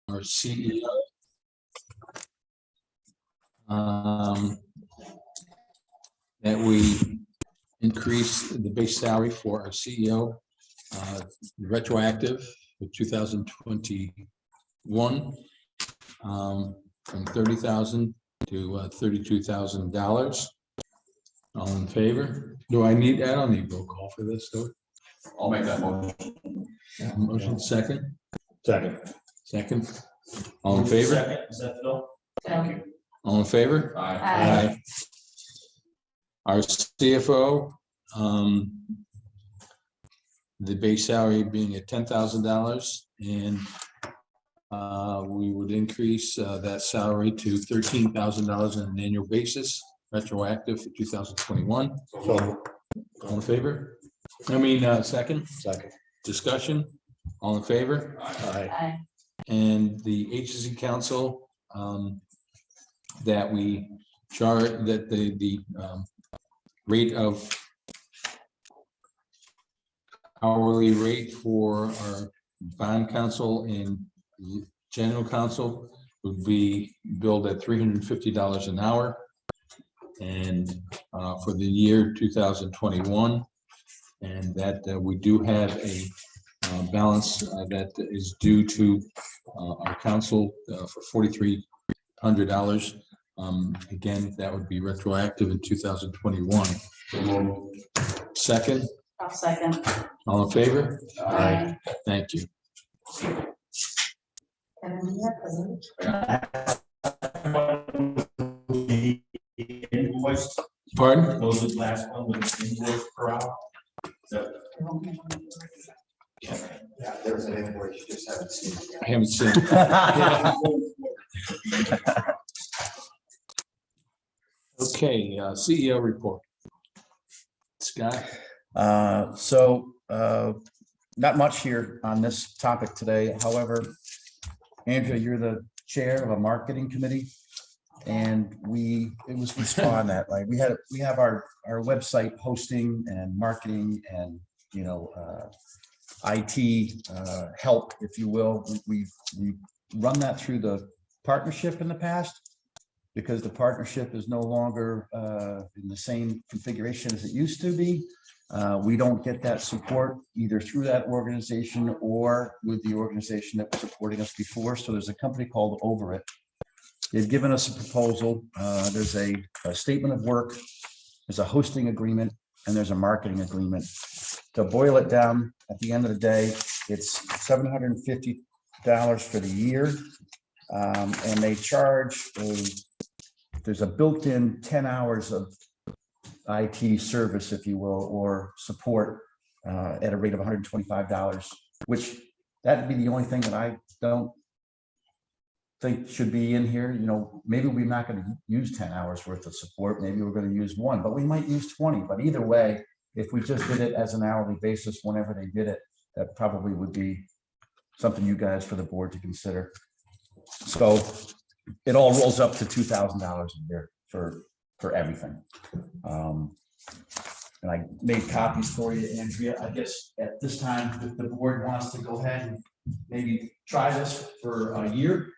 our CEO. That we increase the base salary for our CEO, retroactive for 2021, from $30,000 to $32,000. All in favor? Do I need, I don't need roll call for this, though. I'll make that motion. Motion second, Second. all in favor? Second, is that Phil? Thank you. All in favor? Aye. Our CFO, the base salary being at $10,000, and we would increase that salary to $13,000 on an annual basis, retroactive for 2021. So, All in favor? Second. Discussion. All in favor? aye. And the agency council, that we charge, that the rate of hourly rate for our bond counsel and general counsel would be billed at $350 an hour. And for the year 2021, and that we do have a balance that is due to our council for $4,300. Again, that would be retroactive in 2021. Second. I'll second. All in favor? Aye. Thank you. Invoice, Pardon? those are the last one with invoice per hour. Yeah, there's an invoice, you just haven't seen it yet. I haven't seen. Okay, CEO report. Scott? Not much here on this topic today. However, Andrea, you're the chair of a marketing committee. And we saw on that, right? We have our website hosting and marketing and, IT help, if you will. We run that through the partnership in the past, because the partnership is no longer in the same configuration as it used to be. We don't get that support either through that organization or with the organization that was supporting us before. So there's a company called Over It. They've given us a proposal. There's a statement of work, there's a hosting agreement, and there's a marketing agreement. To boil it down, at the end of the day, it's $750 for the year. And they charge there's a built-in 10 hours of IT service, if you will, or support at a rate of $125, which that'd be the only thing that I don't think should be in here. Maybe we're not going to use 10 hours worth of support. Maybe we're going to use 1, but we might use 20. But either way, if we just did it as an hourly basis, whenever they did it, that probably would be something you guys for the board to consider. So it all rolls up to $2,000 a year for everything. And I made copies for you, Andrea. I guess at this time, if the board wants to go ahead and maybe try this for a year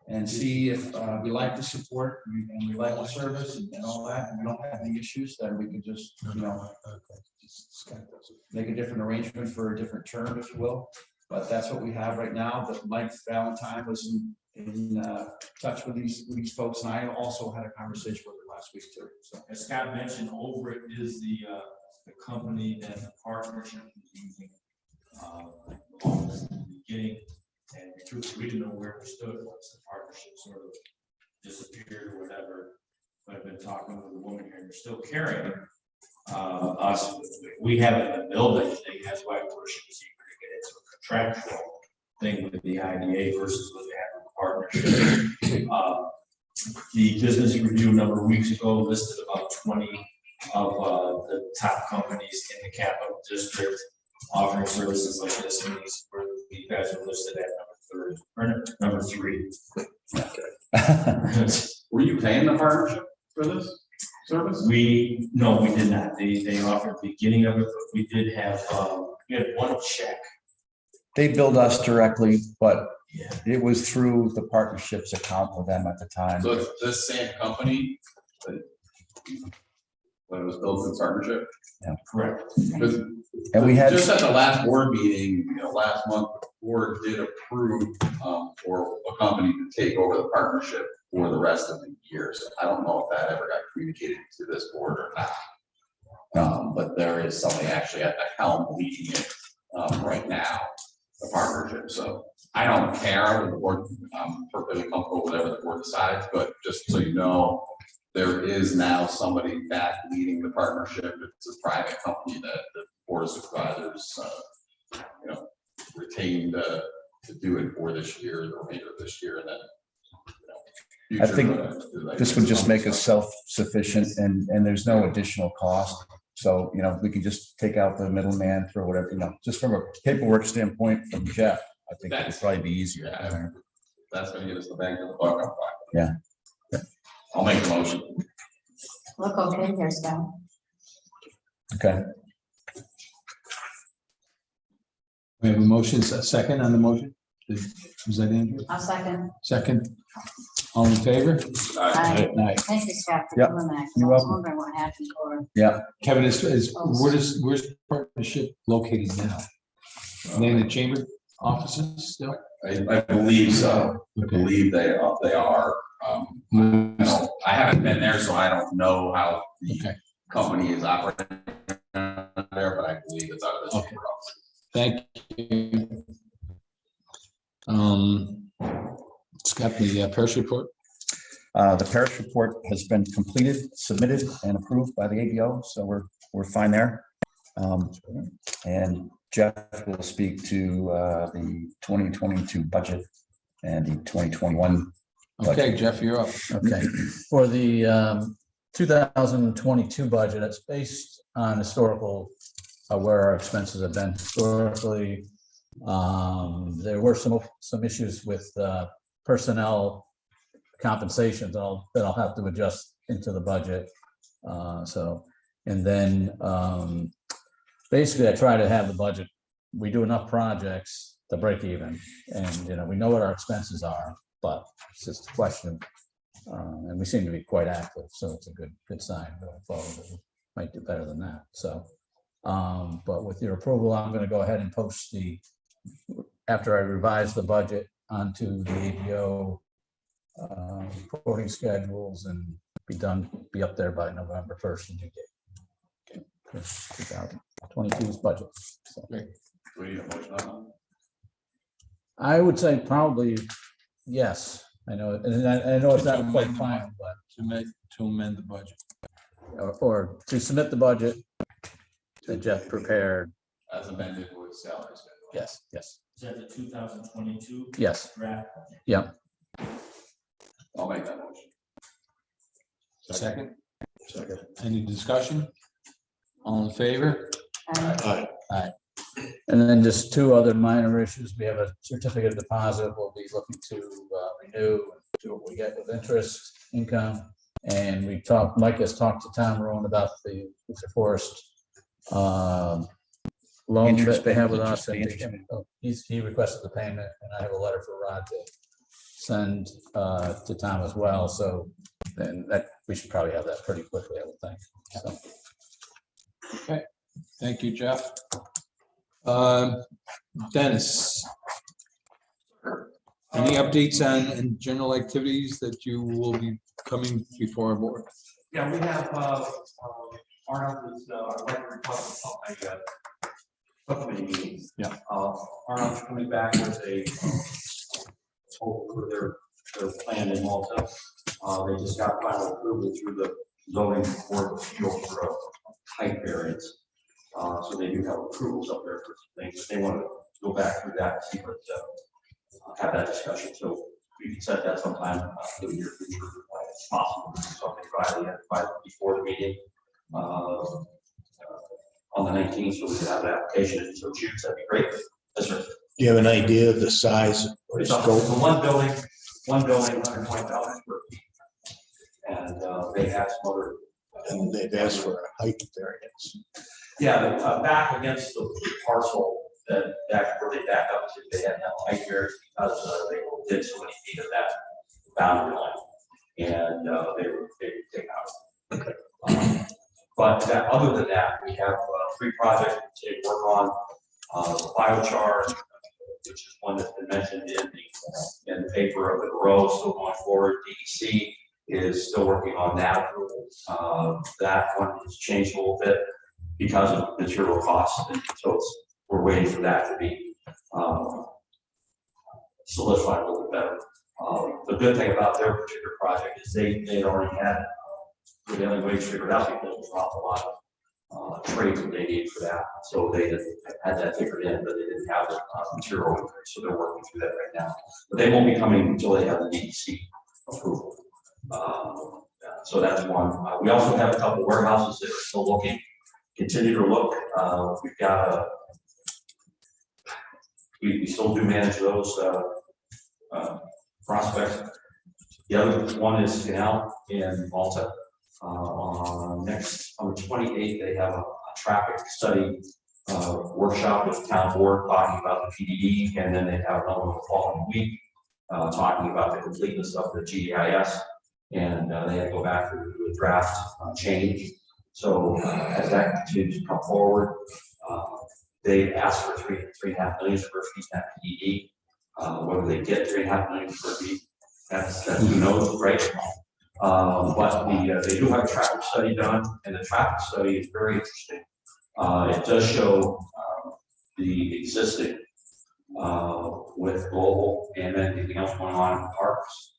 and see if we like the support and we like the service and all that, and we don't have any issues, then we could just, make a different arrangement for a different term, if you will. But that's what we have right now. But Mike Valentine was in touch with these folks, and I also had a conversation with her last week too. So As Scott mentioned, Over It is the company that the partnership is using from the beginning. And we didn't know where we stood once the partnership sort of disappeared or whatever. But I've been talking with the woman here, and they're still carrying us. We have it in the building. That's why we're eager to get into a contractual thing with the IDA versus what they have in the partnership. The business review a number of weeks ago listed about 20 of the top companies in the capital district offering services like this, and you guys are listed at number 3. Were you paying the partnership for this service? No, we did not. They offered the beginning of it, but we did have we had one check. they billed us directly, but It was through the partnership's account with them at the time. So it's this same company that when it was built in partnership? Correct. Because And we had, just at the last board meeting, last month, the board did approve for a company to take over the partnership for the rest of the year. So I don't know if that ever got communicated to this board or not. But there is somebody actually at the helm leading it right now, the partnership. So I don't care with the board, I'm perfectly comfortable with whatever the board decides, but just so you know, there is now somebody back leading the partnership. It's a private company that the board of supervisors, retained to do it for this year, the remainder of this year, and then. I think this would just make us self-sufficient and there's no additional cost. So, we can just take out the middleman for whatever, just from a paperwork standpoint from Jeff, I think it would probably be easier. Yeah, that's gonna get us the bang for the buck. I'm fine. Yeah. I'll make the motion. Look okay there, Scott. Okay. We have a motion, a second on the motion? Was that Andrew? I'll second. Second? All in favor? Aye. Aye. Thank you, Scott, for Yep. doing that. You're I was welcome. wondering what happened for. Yeah. Kevin, where's the partnership located now? They in the chamber offices still? I believe so. I believe they are. I haven't been there, so I don't know how the Okay, company is operating there, but I believe it's out of this. Okay. thank you. Scott, the parish report? The parish report has been completed, submitted and approved by the ABO, so we're fine there. And Jeff will speak to the 2022 budget and the 2021. Okay, Jeff, you're up. Okay, for the 2022 budget, it's based on historical, where our expenses have been historically. There were some issues with personnel compensations that I'll have to adjust into the budget. And then basically I try to have the budget, we do enough projects to break even. And, we know what our expenses are, but it's just a question. And we seem to be quite active, so it's a good sign going forward. We might do better than that, so. But with your approval, I'm gonna go ahead and post after I revise the budget onto the ABO reporting schedules and be up there by November 1st in Newgate. Okay, 2022's budget. So Do we need a motion on that? I would say probably yes. I know, and I know it's not quite final, but To amend the budget. or to submit the budget that Jeff prepared. As amended with salary schedule. Yes, Is that the 2022 yes, draft? yeah. I'll make that motion. Second? Any discussion? All in favor? Aye. And then just two other minor issues. We have a certificate of deposit we'll be looking to renew, see what we get with interest income. And Mike has talked to Tom Rowan about the Forest loan Interest that they have with payment, us. just the And interest he requested the payment, and I have a letter for Rod to send to Tom as well. So then that we should probably have that pretty quickly, I would think. So. Thank you, Jeff. Dennis. Any updates on general activities that you will be coming before our board? Yeah, we have, Arnold is, I'd like to request a subcommittee meeting. Yeah. Arnold's coming back with a, for their plan in Malta. They just got final approval through the zoning board of appeals for a height variance. So they do have approvals up there for some things, but they want to go back through that, and see what, have that discussion. So we can set that sometime in the near future, if possible, something before the meeting. On the 19th, so we could have an application, so choose, that'd be great. Yes, sir. Do you have an idea of the size or It's scope? the one building, 120,000 square feet. And they have some other. And they've asked for a height variance. Yeah, back against the parcel, that's where they back up to. They had that light here because they did so many feet of that boundary line. And they were taken out. But other than that, we have 3 projects to work on. The biochar, which is one that's been mentioned in the paper of the grow, still going forward. DEC is still working on that. That one has changed a little bit because of material costs, and so we're waiting for that to be solidified a little bit better. The good thing about their particular project is they already had the daily wage figured out because there's not a lot of trades that they need for that. So they had that figured in, but they didn't have the material increase, so they're working through that right now. But they won't be coming until they have the DEC approval. So that's one. We also have a couple warehouses that are still looking, continue to look. We've got we still do manage those prospects. The other one is Canal in Malta. On the 28th, they have a traffic study workshop with the town board talking about the PDD, and then they have another one the following week talking about the completeness of the GEIS, and they had to go back to do a draft change. So as that continues to come forward, they asked for 3.5 million square feet in that PDD. Whether they get 3.5 million square feet, that's who knows, right? But they do have a traffic study done, and the traffic study is very interesting. It does show the existing with global and then anything else going on in the parks.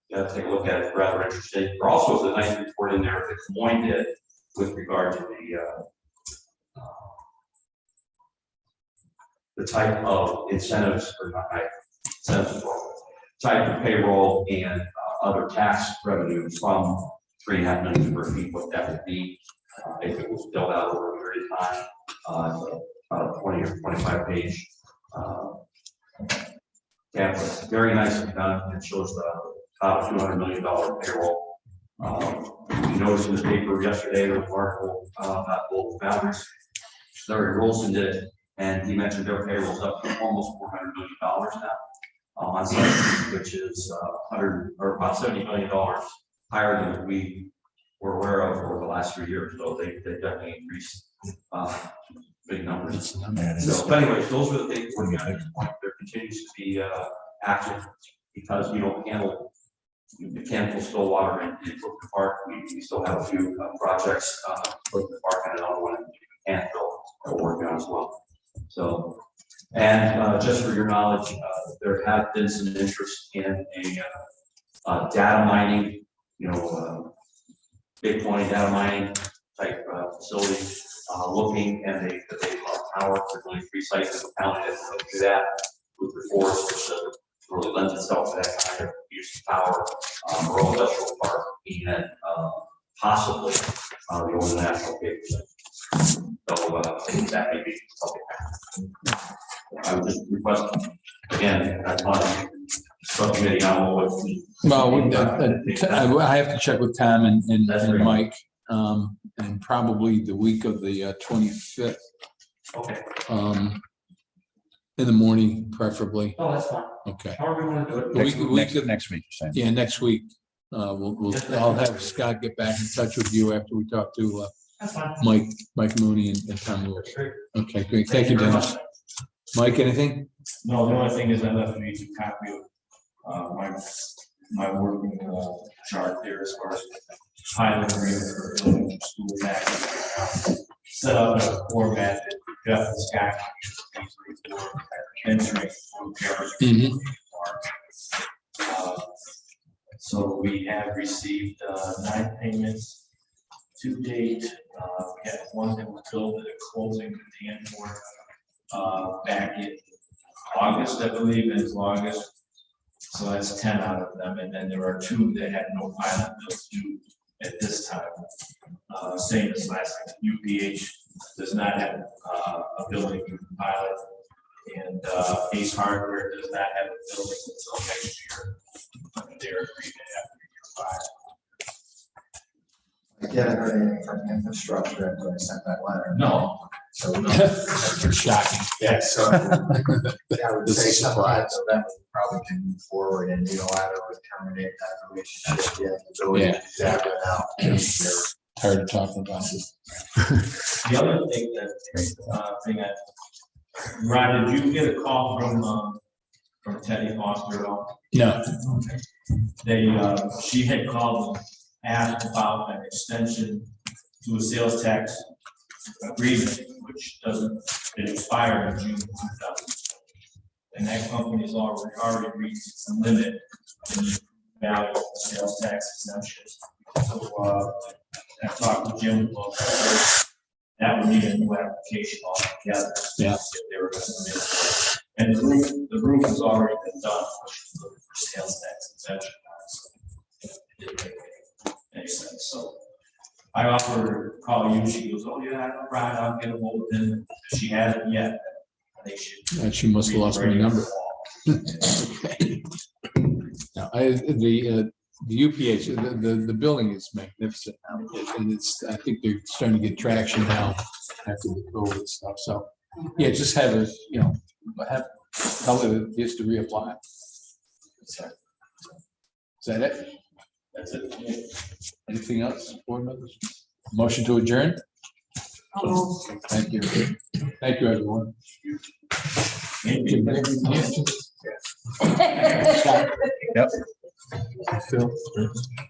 You have to take a look at it, rather interesting. There also is a nice report in there that Des Moines did with regard to the type of incentives, or not incentives, type of payroll and other tax revenue from 3.5 million square feet, what that would be if it was built out over a period of time. About a 20 or 25 page pamphlet. Very nicely done. It shows about $200 million payroll. We noticed in the paper yesterday there was an article about global founders. Larry Rolson did it, and he mentioned their payroll's up to almost $400 million now. On site, which is about $70 million higher than we were aware of over the last 3 years. So they definitely increased big numbers. So, but anyways, those are the things we're working on at this point. There continues to be action because we don't handle mechanical still water in Brooklyn Park. We still have a few projects, Brooklyn Park and another one in Canfield that we're working on as well. So. And just for your knowledge, there has been some interest in a data mining, Bitcoin data mining type facility, looking, and they power for really 3 sites in the county that do that with the forest, which really lends itself to that kind of use of power, rural industrial park, and possibly the old national paper site. So that may be something. I would just request, again, that's my subcommittee, I don't know what. Well, I have to check with Tom and Great. Mike, and probably the week of the 25th, Okay. in the morning, preferably. Oh, that's fine. Okay. However you want to do it. Next week, you're saying. Yeah, next week. I'll have Scott get back in touch with you after we talk to That's fine. Mike Mooney and Tom Lewis. Great. Okay, great. Thank you, very Dennis. much. Mike, anything? No, the only thing is I left you a copy of my working chart there as far as pilot agreement for building school tax. Set up in a format that Jeff and Scott can use for entering repairs. Mhm. So we have received 9 payments to date. We had one that was billed at a closing with the Danforth back in August, I believe, it was August. So that's 10 out of them, and then there are 2 that had no pilot bills due at this time. Same as last time, UPH does not have a building pilot, and Ace Hardware does not have a building until next year. Their agreement after year 5. I haven't heard anything from infrastructure after I sent that letter. No, So, Shocking. yeah, so I would This say is something surprise. so that we probably can move forward and unilaterally terminate that relationship. Yeah, the ability Yeah. to do that without just their Tired of talking about it. The other thing Rod, did you get a call from Teddy Foster at all? No, She had called and asked about an extension to a sales tax agreement, which it expired in June 2000. And that company's already reached its limit in the value of the sales tax exemptions. So, I talked to Jim about that. That would need a new application altogether. Yeah. If they were gonna come in. And the roof has already been done, which is looking for sales tax exemption. So it didn't make any sense. So I offered her to call you. She goes, oh, yeah, right, I'll get a hold of him. She hasn't yet. I think she. and she must have lost my number. No, the UPH, the building is magnificent now, and I think they're starting to get traction now after the COVID stuff, so, yeah, just have a, tell her just to reapply. So, is that it? That's it. Anything else, board members? Motion to adjourn? Thank you. Thank you, everyone. Yep. Phil?